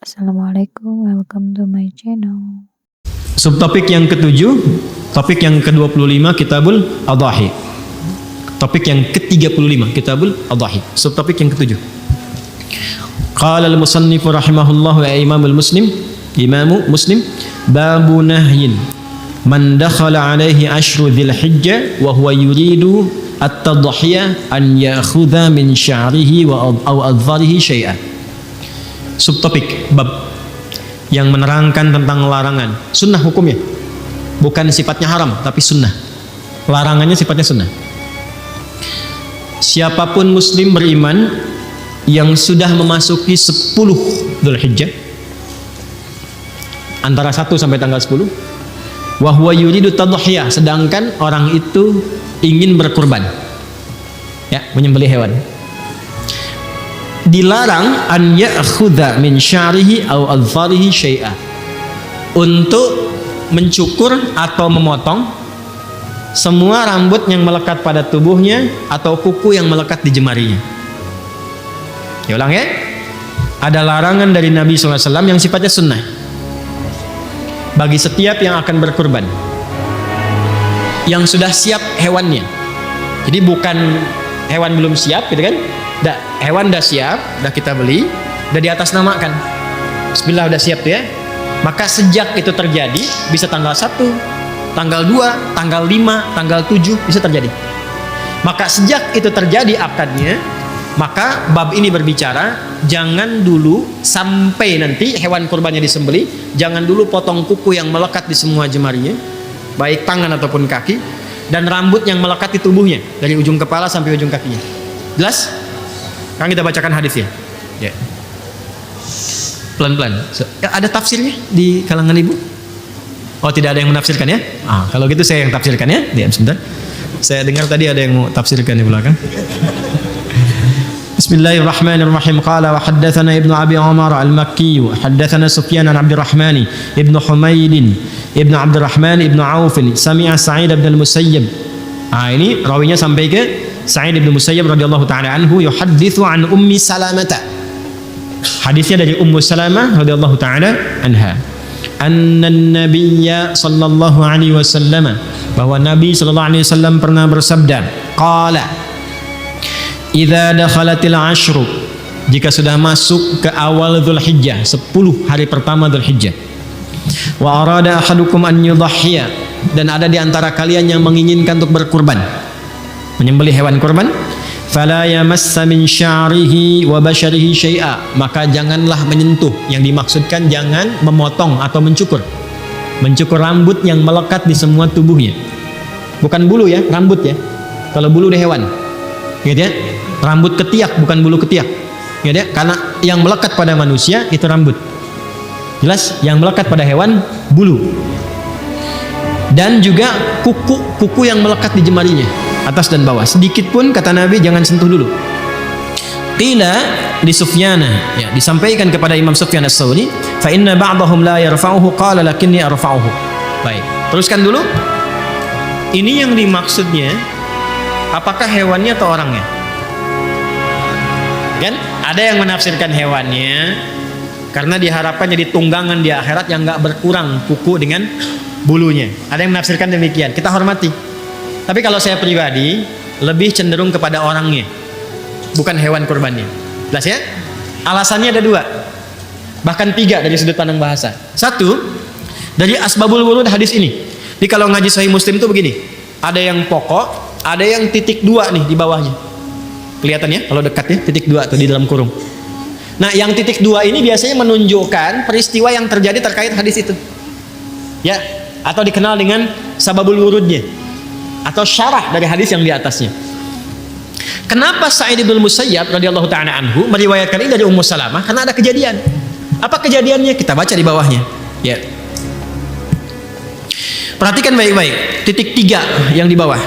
Assalamualaikum, welcome to my channel. Subtopik yang ketujuh, topik yang ke-25, Kitabul Adhahi. Topik yang ke-35, Kitabul Adhahi. Subtopik yang ketujuh. Qala al-musannif rahimahullah wa imamu muslim, babu nahyin man dakhala alaihi ashru dhil hijjah wa huwa yuridu at-tadhiyah an ya'khudha min sya'rihi wa adharihi syai'an. Subtopik bab yang menerangkan tentang larangan, sunnah hukumnya, bukan sifatnya haram tapi sunnah. Larangannya sifatnya sunnah. Siapapun muslim beriman yang sudah memasuki 10 Dzulhijjah, antara 1 sampai tanggal 10, wa huwa yuridu tadhiyah, sedangkan orang itu ingin berkurban, ya, menyembelih hewan, dilarang an ya'khudha min sya'rihi aw adfarihi syai'a, untuk mencukur atau memotong semua rambut yang melekat pada tubuhnya atau kuku yang melekat di jemarinya. Ya, ulang ya. Ada larangan dari Nabi SAW yang sifatnya sunnah bagi setiap yang akan berkurban, yang sudah siap hewannya. Jadi bukan hewan belum siap gitu kan. Hewan udah siap, udah kita beli, udah di atas namakan, bismillah udah siap tuh ya. Maka sejak itu terjadi, bisa tanggal 1, tanggal 2, tanggal 5, tanggal 7 bisa terjadi. Maka sejak itu terjadi akadnya, maka bab ini berbicara jangan dulu sampai nanti hewan kurbannya disembelih, jangan dulu potong kuku yang melekat di semua jemarinya, baik tangan ataupun kaki, dan rambut yang melekat di tubuhnya dari ujung kepala sampai ujung kakinya. Jelas? Sekarang kita bacakan hadisnya. Ya. Pelan-pelan. Ada tafsirnya di kalangan ibu? Oh, tidak ada yang menafsirkan ya? Kalau gitu saya yang tafsirkan ya. Diam sebentar. Saya dengar tadi ada yang mau tafsirkan di belakang. Bismillahirrahmanirrahim. Qala wa haddatsana Ibnu Abi Umar al-Makki, haddatsana Sufyan an Abdurrahman Ibnu Humaid Ibnu Abdurrahman Ibnu Auf, sami'a Sa'id bin al-Musayyib. Ini rawinya sampai ke Sa'id bin Musayyib radhiyallahu taala anhu, yuhadditsu an Ummi Salamah. Hadisnya dari Ummu Salamah radhiyallahu taala anha. Anna Nabiyya sallallahu alaihi wasallam, bahwa Nabi sallallahu alaihi wasallam pernah bersabda, qala idza dakhalatil ashru, jika sudah masuk ke awal Dzulhijjah, 10 hari pertama Dzulhijjah, wa arada ahadukum an yudhhiya, dan ada di antara kalian yang menginginkan untuk berkurban, menyembelih hewan kurban, fala yamassa min sya'rihi wa basharihi syai'a, maka janganlah menyentuh, yang dimaksudkan jangan memotong atau mencukur rambut yang melekat di semua tubuhnya, bukan bulu ya, rambut ya. Kalau bulu di hewan gitu ya, rambut ketiak bukan bulu ketiak gitu ya, karena yang melekat pada manusia itu rambut, jelas. Yang melekat pada hewan bulu, dan juga kuku yang melekat di jemarinya, atas dan bawah, sedikit pun kata Nabi jangan sentuh dulu. Qila li Sufyana, ya, disampaikan kepada Imam Sufyan as-Tsauri, fa inna ba'dahum la yarfa'uhu qala lakinni arfa'uhu. Baik, teruskan dulu. Ini yang dimaksudnya apakah hewannya atau orangnya? Kan ada yang menafsirkan hewannya karena diharapkan jadi tunggangan di akhirat yang enggak berkurang kuku dengan bulunya. Ada yang menafsirkan demikian, kita hormati. Tapi kalau saya pribadi lebih cenderung kepada orangnya, bukan hewan kurbannya. Jelas ya? Alasannya ada 2, bahkan 3 dari sudut pandang bahasa. 1, dari asbabul wurud hadis ini. Jadi kalau ngaji Sahih Muslim itu begini, ada yang pokok, ada yang titik 2 nih di bawahnya. Kelihatan ya kalau dekat ya, titik 2 tuh di dalam kurung. Nah, yang titik 2 ini biasanya menunjukkan peristiwa yang terjadi terkait hadis itu, ya, atau dikenal dengan sababul wurudnya, atau syarah dari hadis yang di atasnya. Kenapa Sa'id bin Musayyab radhiyallahu ta'ala anhu meriwayatkan ini dari Ummu Salamah? Karena ada kejadian. Apa kejadiannya? Kita baca di bawahnya. Ya. Perhatikan baik-baik. Titik 3 yang di bawah.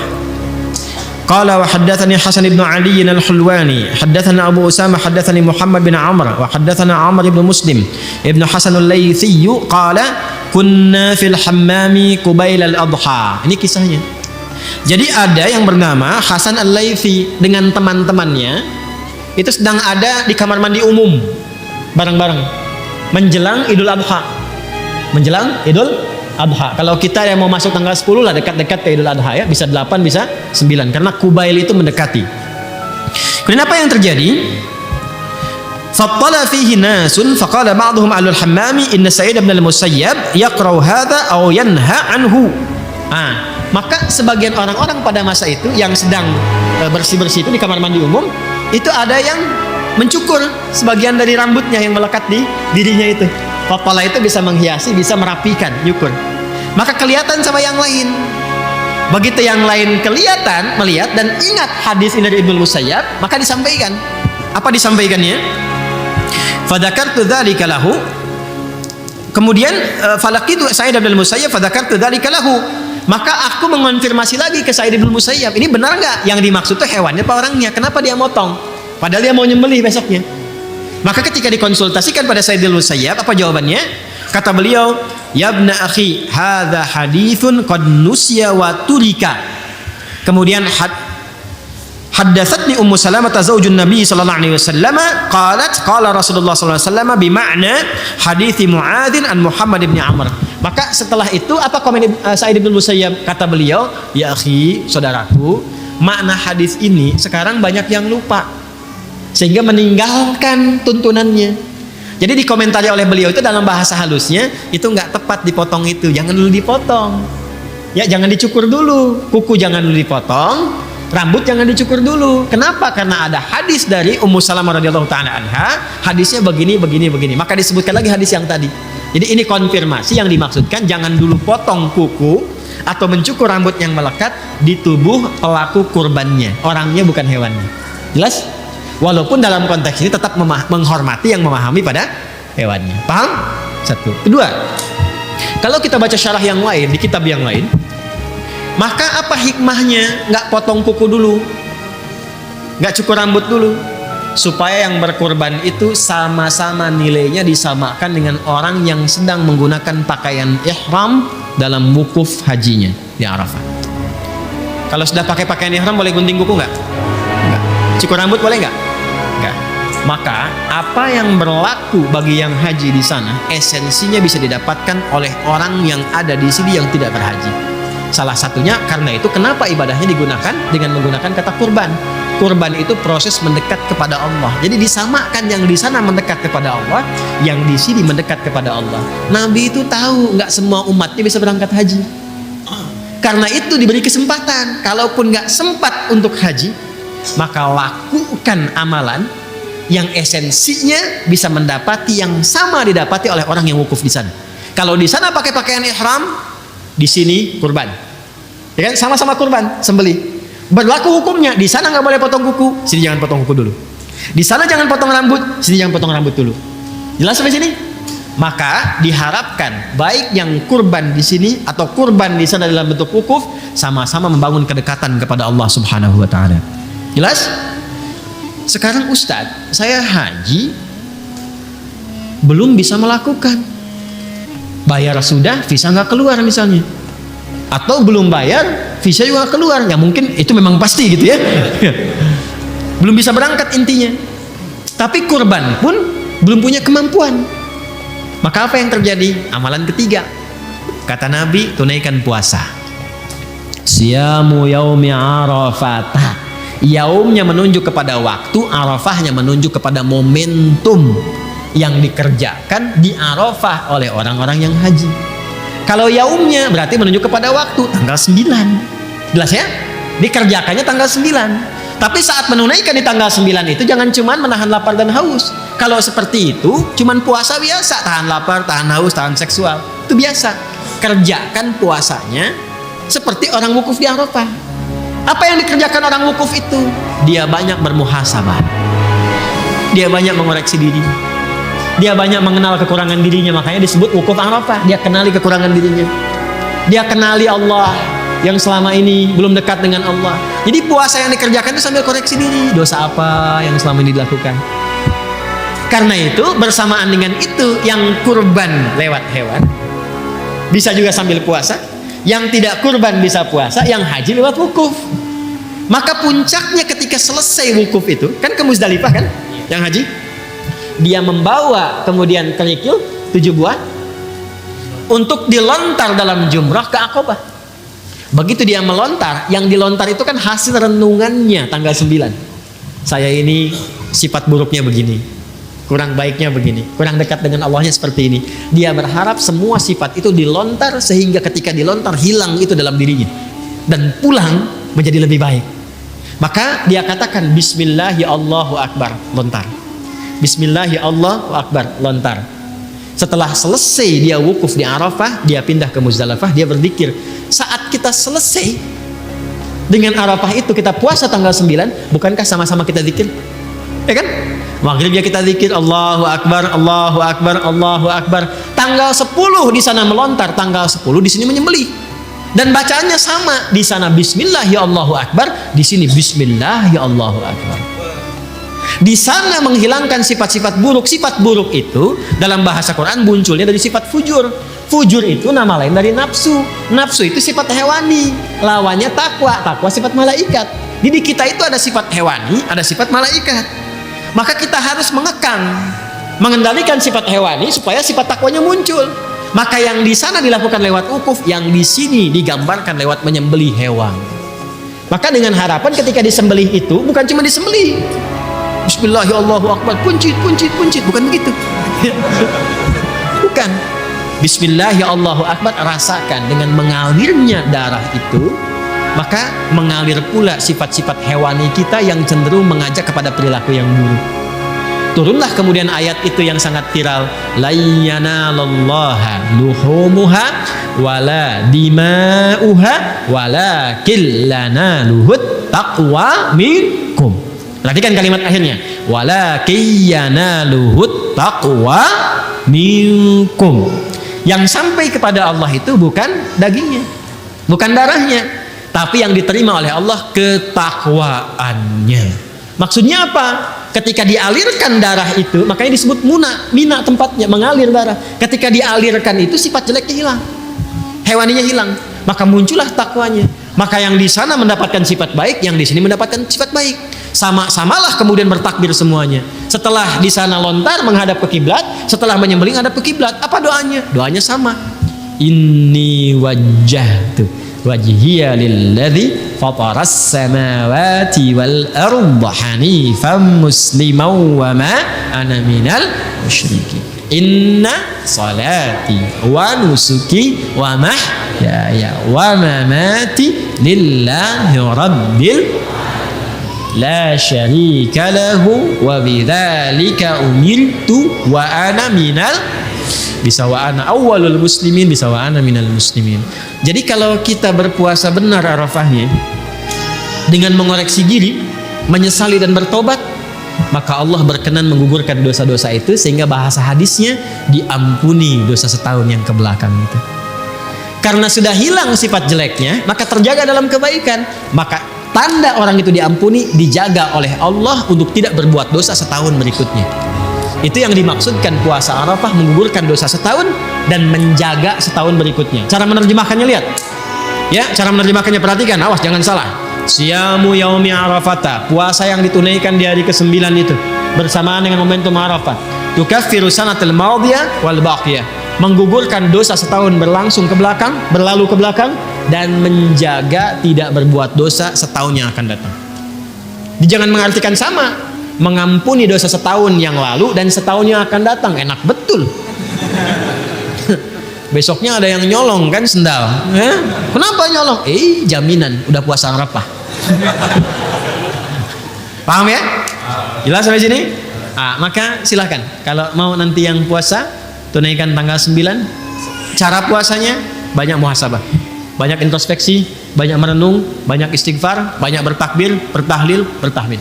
Qala wa haddatsani Hasan bin Ali al-Hulwani, haddatsana Abu Usama, haddatsani Muhammad bin Amr, wa haddatsana Amr bin Muslim ibn Hasan al-Laythi, qala kunna fil hammami qubail al-adha. Ini kisahnya. Jadi ada yang bernama Hasan al-Laythi dengan teman-temannya itu sedang ada di kamar mandi umum bareng-bareng. menjelang Idul Adha. Menjelang Idul Adha. Kalau kita yang mau masuk tanggal 10 lah, dekat-dekat ke Idul Adha ya, bisa 8 bisa 9 karena Qubail itu mendekati. Kemudian apa yang terjadi? Fattala fihi nasun faqala ba'dhum ahlul hammami inna Sa'id bin al-Musayyab yaqra'u hadha aw yanha anhu. Maka sebagian orang-orang pada masa itu yang sedang bersih-bersih itu di kamar mandi umum, itu ada yang mencukur sebagian dari rambutnya yang melekat di dirinya itu. Fattala itu bisa menghiasi, bisa merapikan, nyukur. Maka kelihatan sama yang lain. Begitu yang lain kelihatan, melihat dan ingat hadis ini dari Ibnu Musayyab, maka disampaikan. Apa disampaikannya? Fadzakartu dzalika lahu. Kemudian falaqitu Sa'id bin Musayyab fadzakartu dzalika lahu. Maka aku mengonfirmasi lagi ke Sa'id bin Musayyab, ini benar enggak yang dimaksud itu hewannya apa orangnya? Kenapa dia motong? Padahal dia mau nyembelih besoknya. Maka ketika dikonsultasikan pada Sa'id bin Musayyab, apa jawabannya? Kata beliau, "Ya ibna akhi, hadza haditsun qad nusya wa turika." Kemudian haddatsatni Ummu Salamah zaujun Nabi sallallahu alaihi wasallam qalat qala Rasulullah sallallahu alaihi wasallam bima'na hadithi Muadzin an Muhammad bin Amr. Maka setelah itu apa komen Sa'id bin Musayyab? Kata beliau, "Ya akhi, saudaraku, makna hadis ini sekarang banyak yang lupa sehingga meninggalkan tuntunannya." Jadi dikomentari oleh beliau itu dalam bahasa halusnya, itu nggak tepat dipotong itu, jangan dulu dipotong. Ya, jangan dicukur dulu, kuku jangan dulu dipotong, rambut jangan dicukur dulu. Kenapa? Karena ada hadis dari Ummu Salamah radhiyallahu taala anha, hadisnya begini. Maka disebutkan lagi hadis yang tadi. Jadi ini konfirmasi yang dimaksudkan, jangan dulu potong kuku atau mencukur rambut yang melekat di tubuh pelaku kurbannya, orangnya bukan hewannya. Jelas? Walaupun dalam konteks ini tetap menghormati yang memahami pada hewannya. Paham? Satu. Kedua, kalau kita baca syarah yang lain di kitab yang lain, maka apa hikmahnya nggak potong kuku dulu, nggak cukur rambut dulu, supaya yang berkurban itu sama-sama nilainya disamakan dengan orang yang sedang menggunakan pakaian ihram dalam wukuf hajinya di Arafah. Kalau sudah pakai pakaian ihram boleh gunting kuku nggak? Nggak. Cukur rambut boleh nggak? Nggak. Maka apa yang berlaku bagi yang haji di sana esensinya bisa didapatkan oleh orang yang ada di sini yang tidak berhaji. Salah satunya karena itu kenapa ibadahnya digunakan dengan menggunakan kata kurban. Kurban itu proses mendekat kepada Allah. Jadi disamakan yang di sana mendekat kepada Allah, yang di sini mendekat kepada Allah. Nabi itu tahu nggak semua umatnya bisa berangkat haji. Karena itu diberi kesempatan. Kalaupun nggak sempat untuk haji, maka lakukan amalan yang esensinya bisa mendapati yang sama didapati oleh orang yang wukuf di sana. Kalau di sana pakai pakaian ihram, di sini kurban, ya kan? Sama-sama kurban, sembelih. Berlaku hukumnya, di sana nggak boleh potong kuku, sini jangan potong kuku dulu. Di sana jangan potong rambut, sini jangan potong rambut dulu. Jelas sampai sini? Maka diharapkan baik yang kurban di sini atau kurban di sana dalam bentuk wukuf sama-sama membangun kedekatan kepada Allah Subhanahu wa taala. Jelas? Sekarang Ustadz, saya haji belum bisa melakukan. Bayar sudah, visa nggak keluar misalnya. Atau belum bayar, visa juga nggak keluar. Ya mungkin itu memang pasti gitu ya. Belum bisa berangkat intinya. Tapi kurban pun belum punya kemampuan. Maka apa yang terjadi? Amalan ketiga. Kata Nabi, tunaikan puasa. Siyamu yaumi Arafah. Yaumnya menunjuk kepada waktu, Arafahnya menunjuk kepada momentum yang dikerjakan di Arafah oleh orang-orang yang haji. Kalau yaumnya berarti menunjuk kepada waktu, tanggal 9. Jelas ya? Dikerjakannya tanggal 9. Tapi saat menunaikan di tanggal 9 itu jangan cuman menahan lapar dan haus. Kalau seperti itu cuman puasa biasa, tahan lapar, tahan haus, tahan seksual. Itu biasa. Kerjakan puasanya seperti orang wukuf di Arafah. Apa yang dikerjakan orang wukuf itu? Dia banyak bermuhasabah. Dia banyak mengoreksi diri. Dia banyak mengenal kekurangan dirinya, makanya disebut wukuf Arafah. Dia kenali kekurangan dirinya. Dia kenali Allah yang selama ini belum dekat dengan Allah. Jadi puasa yang dikerjakan itu sambil koreksi diri. Dosa apa yang selama ini dilakukan? Karena itu bersamaan dengan itu yang kurban lewat hewan bisa juga sambil puasa. Yang tidak kurban bisa puasa, yang haji lewat wukuf. Maka puncaknya ketika selesai wukuf itu, kan ke Muzdalifah kan, yang haji. dia membawa kemudian kerikil 7 buah untuk dilontar dalam jumrah ke Aqabah. Begitu dia melontar, yang dilontar itu kan hasil renungannya tanggal 9. Saya ini sifat buruknya begini, kurang baiknya begini, kurang dekat dengan Allahnya seperti ini. Dia berharap semua sifat itu dilontar sehingga ketika dilontar hilang itu dalam dirinya dan pulang menjadi lebih baik. Maka dia katakan Bismillah ya Allahu Akbar, lontar. Bismillah ya Allahu Akbar, lontar. Setelah selesai dia wukuf di Arafah, dia pindah ke Muzdalifah, dia berzikir. Saat kita selesai dengan Arafah itu, kita puasa tanggal 9, bukankah sama-sama kita zikir? Ya kan? Maghrib ya kita zikir Allahu Akbar, Allahu Akbar, Allahu Akbar. Tanggal 10 di sana melontar, tanggal 10 di sini menyembelih. Dan bacaannya sama, di sana Bismillah ya Allahu Akbar, di sini Bismillah ya Allahu Akbar. Di sana menghilangkan sifat-sifat buruk. Sifat buruk itu dalam bahasa Quran munculnya dari sifat fujur. Fujur itu nama lain dari nafsu. Nafsu itu sifat hewani, lawannya takwa. Takwa sifat malaikat. Jadi kita itu ada sifat hewani, ada sifat malaikat. Maka kita harus mengekang, mengendalikan sifat hewani supaya sifat takwanya muncul. Maka yang di sana dilakukan lewat wukuf, yang di sini digambarkan lewat menyembelih hewan. Maka dengan harapan ketika disembelih itu bukan cuma disembelih Bismillah ya Allahu Akbar, puncit, bukan begitu. Bukan. Bismillah ya Allahu Akbar, rasakan dengan mengalirnya darah itu, maka mengalir pula sifat-sifat hewani kita yang cenderung mengajak kepada perilaku yang buruk. Turunlah kemudian ayat itu yang sangat viral, la yanalallaha luhumuha wala dima'uha walakin lanaluhut taqwa minkum. Perhatikan kalimat akhirnya, walakin yanaluhut taqwa minkum. Yang sampai kepada Allah itu bukan dagingnya, bukan darahnya, tapi yang diterima oleh Allah ketakwaannya. Maksudnya apa? Ketika dialirkan darah itu, makanya disebut mina tempatnya, mengalir darah. Ketika dialirkan itu sifat jeleknya hilang, hewaninya hilang, maka muncullah takwanya. Maka yang di sana mendapatkan sifat baik, yang di sini mendapatkan sifat baik. Sama-samalah kemudian bertakbir semuanya. Setelah di sana lontar menghadap ke kiblat, setelah menyembelih menghadap ke kiblat. Apa doanya? Doanya sama. Inni wajjahtu wajhiya lilladzi fataras samawati wal arda hanifan musliman wa ma ana minal musyrikin. Inna salati wa nusuki wa mahyaya wa mamati lillahi rabbil la syarika lahu wa bidzalika umirtu wa ana minal, bisa wa ana awwalul muslimin, bisa wa ana minal muslimin. Jadi kalau kita berpuasa benar Arafahnya dengan mengoreksi diri, menyesali dan bertobat, maka Allah berkenan menggugurkan dosa-dosa itu, sehingga bahasa hadisnya diampuni dosa setahun yang ke belakang itu. Karena sudah hilang sifat jeleknya, maka terjaga dalam kebaikan. Maka tanda orang itu diampuni, dijaga oleh Allah untuk tidak berbuat dosa setahun berikutnya. Itu yang dimaksudkan puasa Arafah, menggugurkan dosa setahun dan menjaga setahun berikutnya. Cara menerjemahkannya lihat. Ya, cara menerjemahkannya perhatikan, awas jangan salah. Siyamu yaumi Arafata, puasa yang ditunaikan di hari ke-9 itu bersamaan dengan momentum Arafah. Tukaffiru sanatal madiyah wal baqiyah, menggugurkan dosa setahun berlangsung ke belakang, berlalu ke belakang, dan menjaga tidak berbuat dosa setahun yang akan datang. Jangan mengartikan sama, mengampuni dosa setahun yang lalu dan setahun yang akan datang. Enak betul. Besoknya ada yang nyolong kan sendal. Kenapa nyolong? Jaminan udah puasa Arafah. Paham ya? Jelas sampai sini? Maka silahkan kalau mau nanti yang puasa tunaikan tanggal 9. Cara puasanya banyak muhasabah, banyak introspeksi, banyak merenung, banyak istighfar, banyak bertakbir, bertahlil, bertahmid.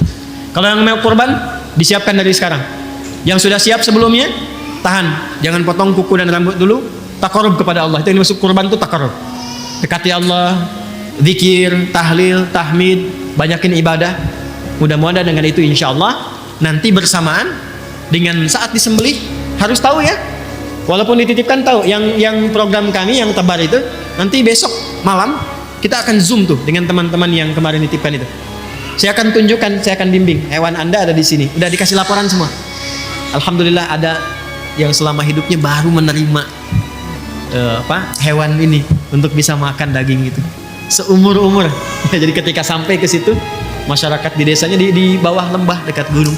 Kalau yang mau kurban disiapkan dari sekarang. Yang sudah siap sebelumnya tahan, jangan potong kuku dan rambut dulu. Takarrub kepada Allah, itu yang dimaksud kurban itu takarrub. Dekati Allah, zikir, tahlil, tahmid, banyakin ibadah. Mudah-mudahan dengan itu insya Allah nanti bersamaan dengan saat disembelih harus tahu ya. Walaupun dititipkan tahu, yang program kami yang tebar itu nanti besok malam kita akan zoom tuh dengan teman-teman yang kemarin dititipkan itu. Saya akan tunjukkan, saya akan bimbing. Hewan Anda ada di sini, udah dikasih laporan semua. Alhamdulillah ada yang selama hidupnya baru menerima hewan ini untuk bisa makan daging itu seumur-umur. Ya, jadi ketika sampai ke situ, masyarakat di desanya di bawah lembah dekat gunung.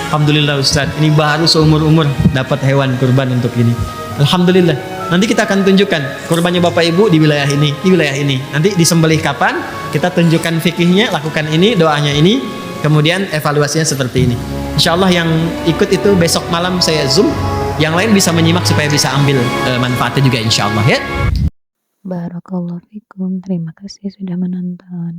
Alhamdulillah Ustaz, ini baru seumur-umur dapat hewan kurban untuk ini. Alhamdulillah. Nanti kita akan tunjukkan kurbannya Bapak Ibu di wilayah ini, di wilayah ini. Nanti disembelih kapan? Kita tunjukkan fikihnya, lakukan ini, doanya ini, kemudian evaluasinya seperti ini. Insya Allah yang ikut itu besok malam saya Zoom. Yang lain bisa menyimak supaya bisa ambil manfaatnya juga insya Allah ya. Barakallahu fikum. Terima kasih sudah menonton.